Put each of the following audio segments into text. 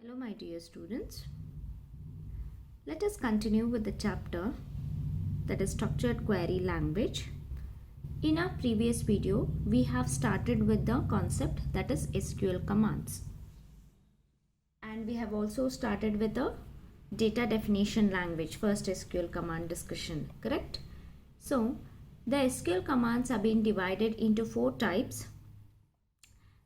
Hello my dear students. Let us continue with the chapter that is structured query language. In our previous video, we have started with the concept that is SQL commands. And we have also started with the data definition language, first SQL command discussion, correct? So, the SQL commands have been divided into 4 types,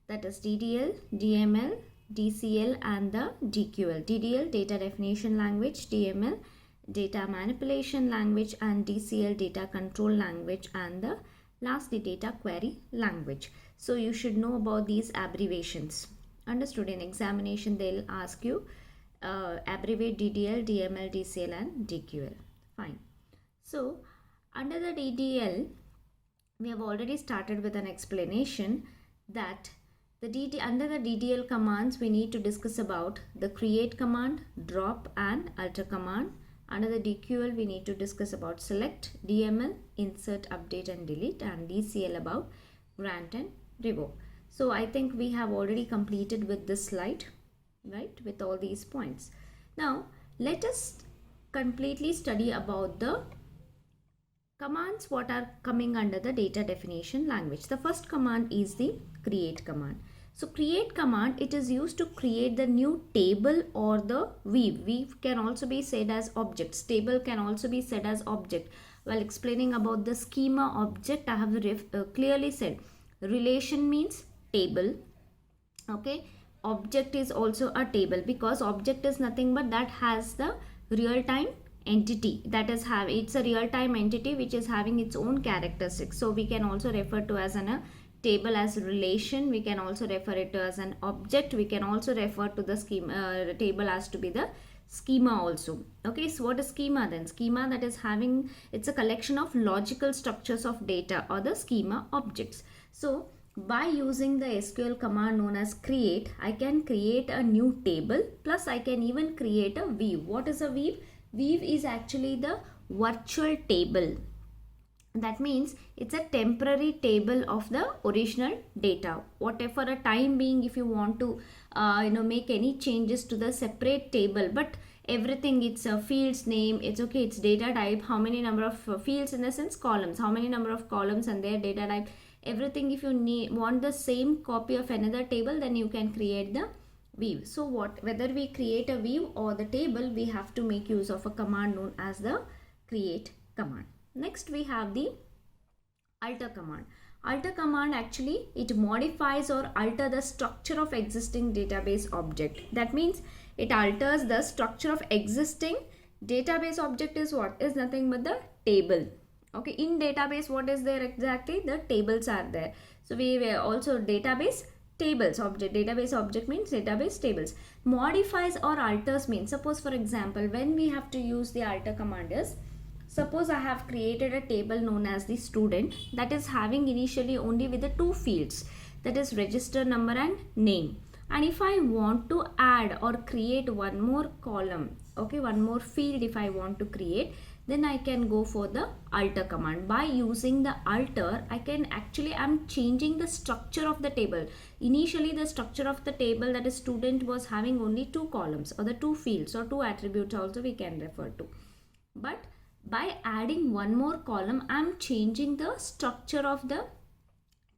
that is DDL, DML, DCL and the DQL. DDL, data definition language, DML, data manipulation language, and DCL, data control language, and the lastly data query language. So you should know about these abbreviations. Understood? In examination they'll ask you abbreviate DDL, DML, DCL and DQL. Fine. So under the DDL we have already started with an explanation that under the DDL commands, we need to discuss about the create command, drop and alter command. Under the DQL, we need to discuss about select, DML, insert, update and delete, and DCL about grant and revoke. So I think we have already completed with this slide, right, with all these points. Now, let us completely study about the commands what are coming under the data definition language. The first command is the create command. So create command, it is used to create the new table or the weave. Weave can also be said as objects. Table can also be said as object. While explaining about the schema object, I have clearly said relation means table. Okay. Object is also a table because object is nothing but that has the real-time entity, that is it's a real-time entity which is having its own characteristics. So we can also refer to as a table as relation. We can also refer it to as an object. We can also refer to the schema table as to be the schema also. Okay, so what is schema then? Schema, that is having, it's a collection of logical structures of data or the schema objects. So by using the SQL command known as create, I can create a new table, plus I can even create a weave. What is a weave? Weave is actually the virtual table. That means it's a temporary table of the original data. Whatever a time being, if you want to make any changes to the separate table, but everything, it's a field's name, it's okay, it's data type, how many number of fields, in the sense columns, how many number of columns and their data type, everything. If you want the same copy of another table, then you can create the weave. So whether we create a weave or the table, we have to make use of a command known as the create command. Next we have the alter command. Alter command, actually it modifies or alter the structure of existing database object. That means it alters the structure of existing database object. Is what? Is nothing but the table. Okay, in database what is there exactly? The tables are there. So we were also database tables object. Database object means database tables. Modifies or alters means, suppose for example, when we have to use the alter command is, suppose I have created a table known as the student, that is having initially only with the 2 fields, that is register number and name. And if I want to add or create one more column, okay, one more field if I want to create, then I can go for the alter command. By using the alter, I'm changing the structure of the table. Initially the structure of the table, that is student, was having only 2 columns or the 2 fields or 2 attributes also we can refer to. But by adding one more column, I'm changing the structure of the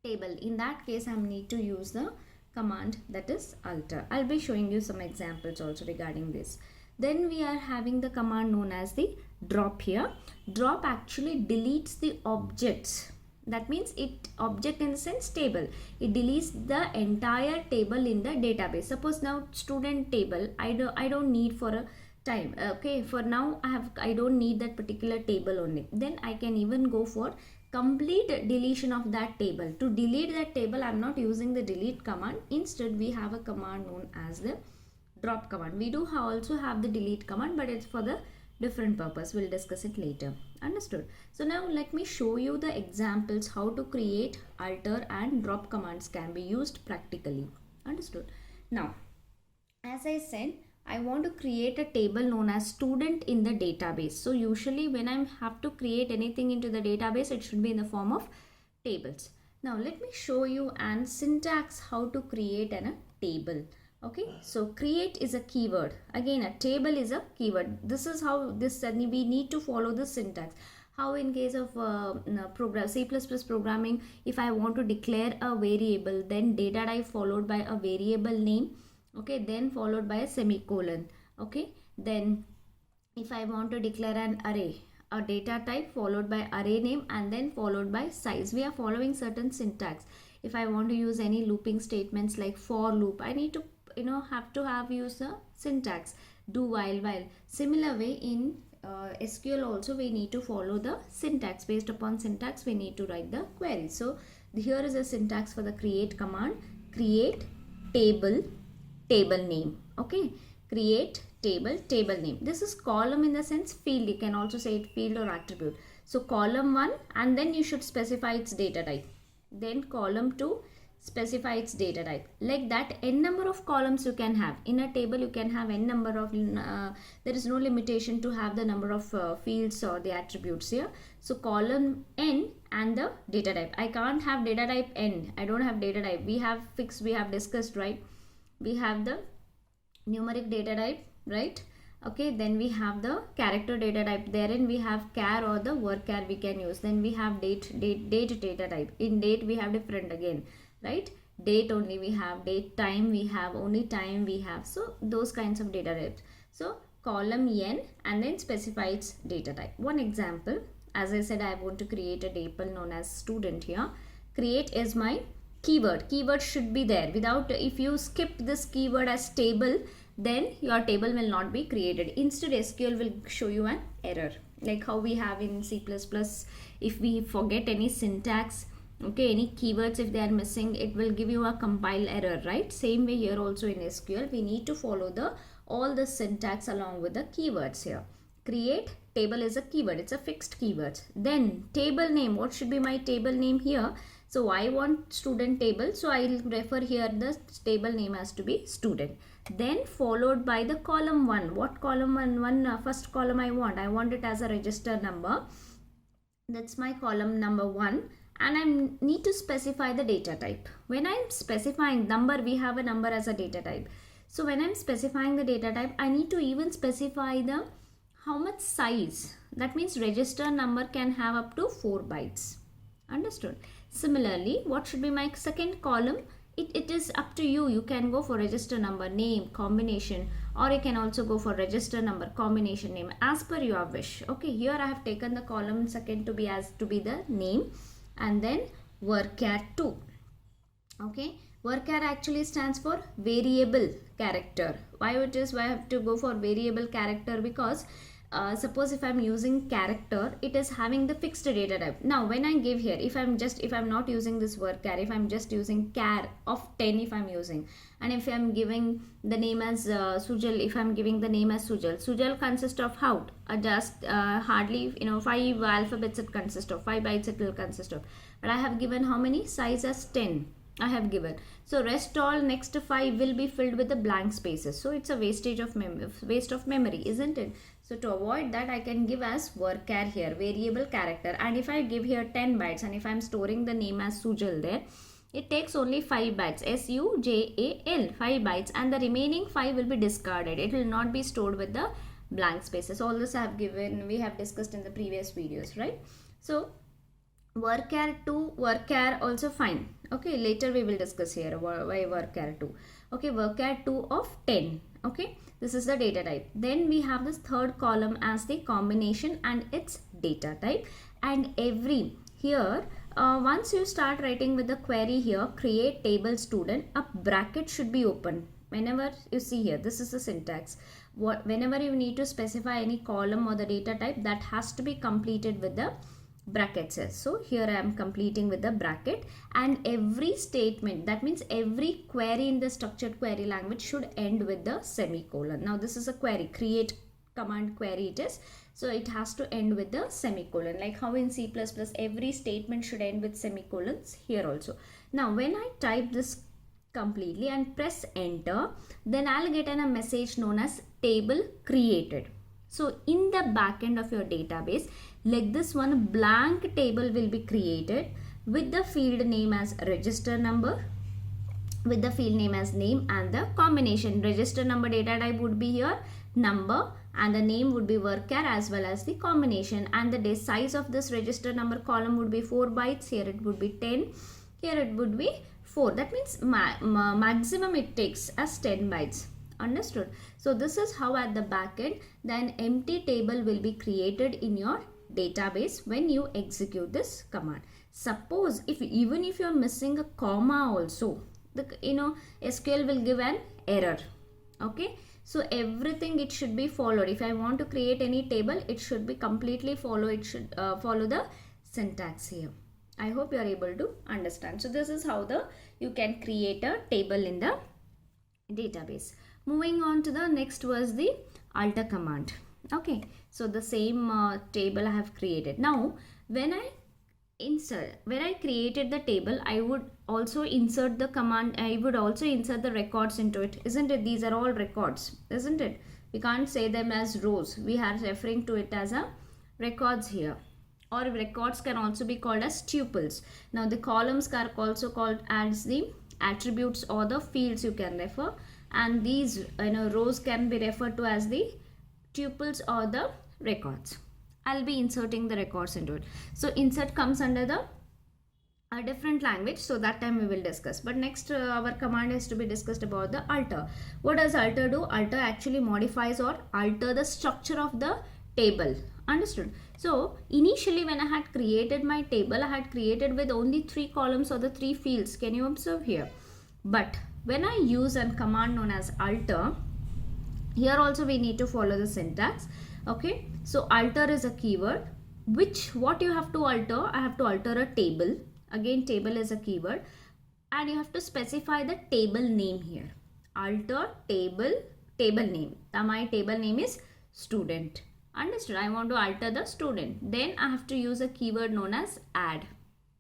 table. In that case, I need to use the command that is alter. I'll be showing you some examples also regarding this. Then we are having the command known as the drop here. Drop actually deletes the objects. That means object in the sense table. It deletes the entire table in the database. Suppose now student table, I don't need for a time. Okay, for now I don't need that particular table only. Then I can even go for complete deletion of that table. To delete that table, I'm not using the delete command. Instead, we have a command known as the drop command. We do also have the delete command, but it's for the different purpose. We'll discuss it later. Understood? So now let me show you the examples how to create, alter and drop commands can be used practically. Understood? Now, as I said, I want to create a table known as student in the database. So usually when I have to create anything into the database, it should be in the form of tables. Now let me show you an syntax how to create a table. Okay, so create is a keyword. Again, a table is a keyword. This is how this we need to follow the syntax. How in case of program C++ programming, if I want to declare a variable, then data type followed by a variable name, okay, then followed by a semicolon. Okay, then if I want to declare an array, a data type followed by array name and then followed by size. We are following certain syntax. If I want to use any looping statements like for loop, I need to have to use the syntax do while. Similar way in SQL also we need to follow the syntax. Based upon syntax we need to write the query. So here is a syntax for the create command. Create table name. Okay, create table name. This is column in the sense field. You can also say it field or attribute. So column 1 and then you should specify its data type. Then column 2 specify its data type. Like that, n number of columns you can have. In a table you can have n number of, there is no limitation to have the number of fields or the attributes here. So column n and the data type. I can't have data type n. I don't have data type. We have fixed, we have discussed, right? We have the numeric data type, right? Okay, then we have the character data type. Therein we have char or the varchar we can use. Then we have date data type. In date we have different again, right? Date only we have, date time we have, only time we have. So those kinds of data types. So column n and then specify its data type. One example, as I said, I want to create a table known as student here. Create is my keyword. Keyword should be there. Without, if you skip this keyword as table, then your table will not be created. Instead SQL will show you an error, like how we have in C++. If we forget any syntax, okay, any keywords, if they are missing, it will give you a compile error, right? Same way here also in SQL we need to follow the all the syntax along with the keywords here. Create table is a keyword. It's a fixed keyword. Then table name. What should be my table name here? So I want student table, so I will refer here the table name has to be student. Then followed by the column 1. What column? First column I want it as a register number. That's my column number 1, and I need to specify the data type. When I'm specifying number, we have a number as a data type. So when I'm specifying the data type, I need to even specify the how much size. That means register number can have up to 4 bytes. Understood? Similarly, what should be my second column? It is up to you. You can go for register number, name, combination, or you can also go for register number, combination, name, as per your wish. Okay, here I have taken the column second to be the name, and then varchar 2. Okay, varchar actually stands for variable character. Why I have to go for variable character? Because suppose if I'm using character, it is having the fixed data type. Now when I give here, if I'm not using this varchar, if I'm just using char of 10, if I'm using, and if I'm giving the name as Sujal, if I'm giving the name as Sujal consists of how? Just hardly 5 alphabets it consists of, 5 bytes it will consist of. But I have given how many? Size as 10. I have given. So rest all next 5 will be filled with the blank spaces. So it's a waste of memory, isn't it? So to avoid that, I can give as varchar here, variable character. And if I give here 10 bytes, and if I'm storing the name as Sujal there, it takes only 5 bytes, SUJAL, 5 bytes, and the remaining 5 will be discarded. It will not be stored with the blank spaces. All this I have given, we have discussed in the previous videos, right? So varchar 2, varchar also fine. Okay, later we will discuss here why varchar 2. Okay, varchar 2 of 10. Okay, this is the data type. Then we have this third column as the combination and its data type. And every here, once you start writing with the query here, create table student, a bracket should be open. Whenever you see here, this is the syntax. Whenever you need to specify any column or the data type, that has to be completed with the brackets. So here I am completing with the bracket, and every statement, that means every query in the structured query language should end with the semicolon. Now this is a query, create command query it is, so it has to end with the semicolon, like how in C++ every statement should end with semicolons, here also. Now when I type this completely and press enter, then I'll get a message known as table created. So in the backend of your database, like this one, blank table will be created with the field name as register number, with the field name as name and the combination. Register number data type would be here number, and the name would be varchar as well as the combination, and the size of this register number column would be 4 bytes. Here it would be 10, here it would be 4. That means maximum it takes as 10 bytes. Understood? So this is how at the back end then empty table will be created in your database when you execute this command. Suppose even if you are missing a comma also, the SQL will give an error. Okay, so everything it should be followed. If I want to create any table, it should be completely follow the syntax here. I hope you are able to understand. So this is how you can create a table in the database. Moving on to the next was the alter command. Okay, so the same table I have created. Now when I created the table, I would also insert the command, I would also insert the records into it, isn't it? These are all records, isn't it? We can't say them as rows, we are referring to it as a records here, or records can also be called as tuples. Now the columns are also called as the attributes or the fields you can refer, and these rows can be referred to as the tuples or the records. I'll be inserting the records into it. So insert comes under a different language, so that time we will discuss. But next our command is to be discussed about the alter. What does alter do? Alter actually modifies or alter the structure of the table. Understood? So initially when I had created my table, I had created with only 3 columns or the 3 fields. Can you observe here? But when I use a command known as alter, here also we need to follow the syntax. Okay, so alter is a keyword. What you have to alter? I have to alter a table. Again, table is a keyword, and you have to specify the table name here. Alter table name. Now my table name is student. Understood? I want to alter the student. Then I have to use a keyword known as add.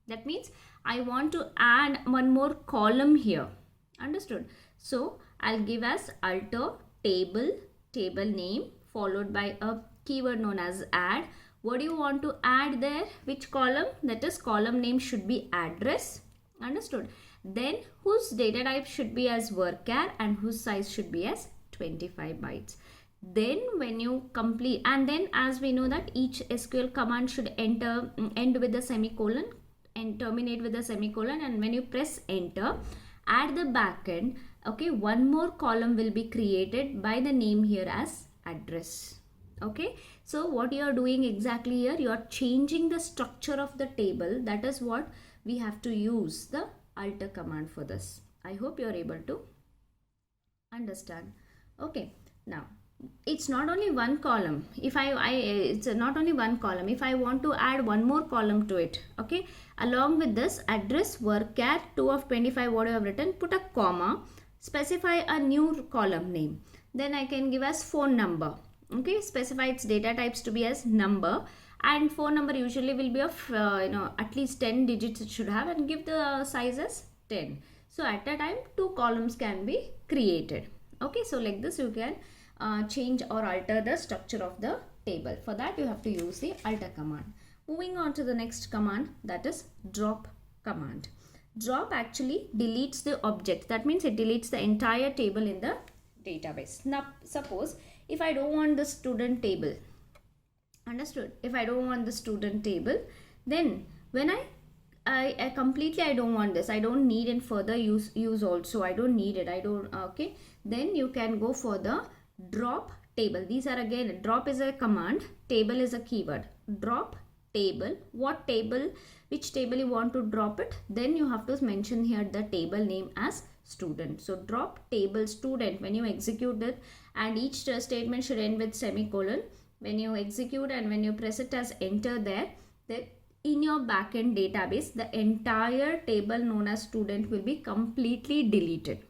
That means I want to add one more column here. Understood? So I'll give as alter table name followed by a keyword known as add. What do you want to add there? Which column? That is, column name should be address. Understood? Then whose data type should be as varchar and whose size should be as 25 bytes. Then when you complete, and then as we know that each SQL command should end with a semicolon and terminate with a semicolon, and when you press enter at the back end, okay, one more column will be created by the name here as address. Okay, so what you are doing exactly here, you are changing the structure of the table. That is what we have to use the alter command for this. I hope you are able to understand. Okay, now it's not only one column. It's not only one column. If I want to add one more column to it, okay, along with this address varchar 2 of 25, what you have written, put a comma, specify a new column name. Then I can give as phone number. Okay, specify its data types to be as number, and phone number usually will be of at least 10 digits it should have, and give the size as 10. So at a time 2 columns can be created. Okay, so like this you can change or alter the structure of the table. For that you have to use the alter command. Moving on to the next command, that is drop command. Drop actually deletes the object. That means it deletes the entire table in the database. Now suppose if I don't want the student table, understood? If I don't want the student table, then when I completely I don't want this, I don't need in further use also, I don't need it, okay, then you can go for the drop table. These are again, drop is a command, table is a keyword. Drop table, what table, which table you want to drop it, then you have to mention here the table name as student. So drop table student, when you execute it, and each statement should end with semicolon. When you execute and when you press it as enter there, in your backend database, the entire table known as student will be completely deleted.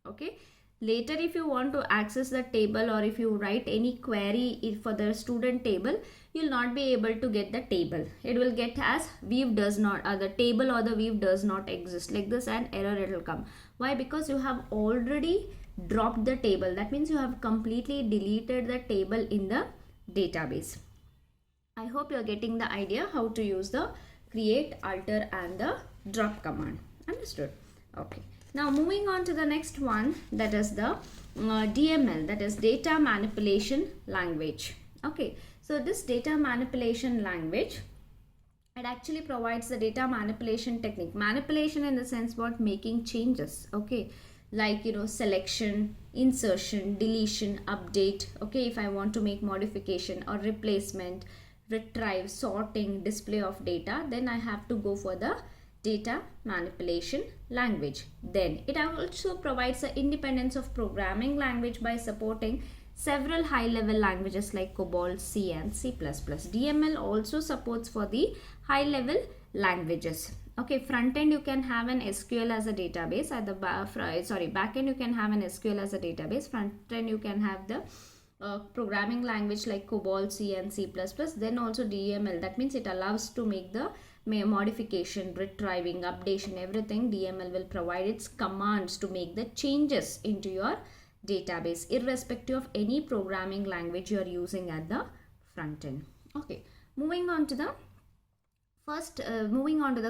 Okay, later if you want to access the table, or if you write any query for the student table, you will not be able to get the table. It will get as view does not, the table or the view does not exist, like this, and error it will come. Why? Because you have already dropped the table. That means you have completely deleted the table in the database. I hope you are getting the idea how to use the create, alter and the drop command. Understood? Okay. Now moving on to the next one, that is the DML, that is data manipulation language. Okay, so this data manipulation language, it actually provides the data manipulation technique. Manipulation in the sense what, making changes, okay, like selection, insertion, deletion, update. Okay, if I want to make modification or replacement, retrieve, sorting, display of data, then I have to go for the data manipulation language. Then it also provides the independence of programming language by supporting several high-level languages like COBOL, C and C++. DML also supports for the high-level languages. Okay, front end you can have an SQL as a database. At the back end you can have an SQL as a database. Front end you can have the programming language like COBOL, C and C++. Then also DML, that means it allows to make the modification, retrieving, updation, everything. DML will provide its commands to make the changes into your database irrespective of any programming language you are using at the front end. Okay, moving on to the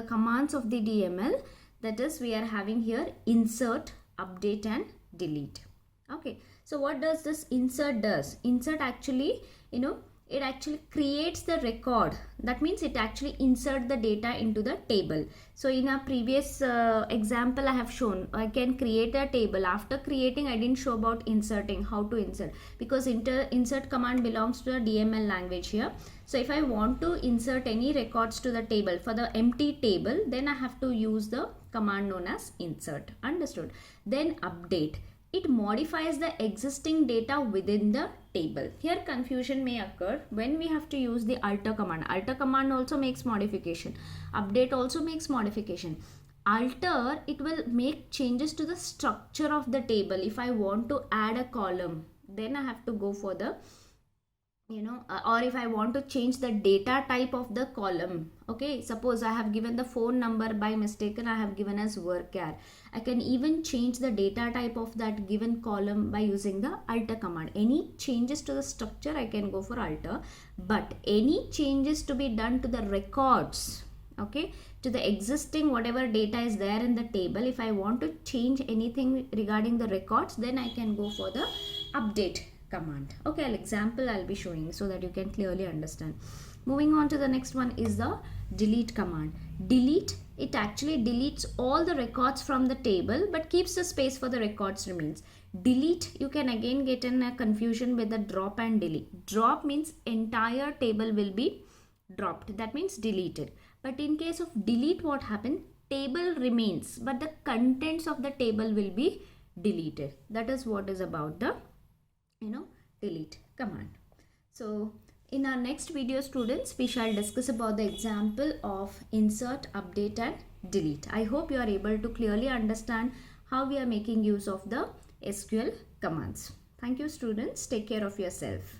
commands of the DML, that is we are having here insert, update and delete. Okay, so what does this insert does? Insert actually, it actually creates the record. That means it actually insert the data into the table. So in a previous example I have shown, I can create a table. After creating, I didn't show about inserting, how to insert, because insert command belongs to the DML language here. So if I want to insert any records to the table, for the empty table, then I have to use the command known as insert. Understood? Then update. It modifies the existing data within the table. Here confusion may occur when we have to use the alter command. Alter command also makes modification. Update also makes modification. Alter, it will make changes to the structure of the table. If I want to add a column, then I have to go for the or if I want to change the data type of the column. Okay, suppose I have given the phone number by mistake and I have given as varchar. I can even change the data type of that given column by using the alter command. Any changes to the structure I can go for alter, but any changes to be done to the records, okay, to the existing whatever data is there in the table, if I want to change anything regarding the records, then I can go for the update command. Okay, I'll be showing so that you can clearly understand. Moving on to the next one is the delete command. Delete, it actually deletes all the records from the table but keeps the space for the records remains. Delete, you can again get in a confusion with the drop and delete. Drop means entire table will be dropped, that means deleted. But in case of delete, what happened? Table remains but the contents of the table will be deleted. That is what is about the delete command. So in our next video, students, we shall discuss about the example of insert, update and delete. I hope you are able to clearly understand how we are making use of the SQL commands. Thank you, students. Take care of yourself.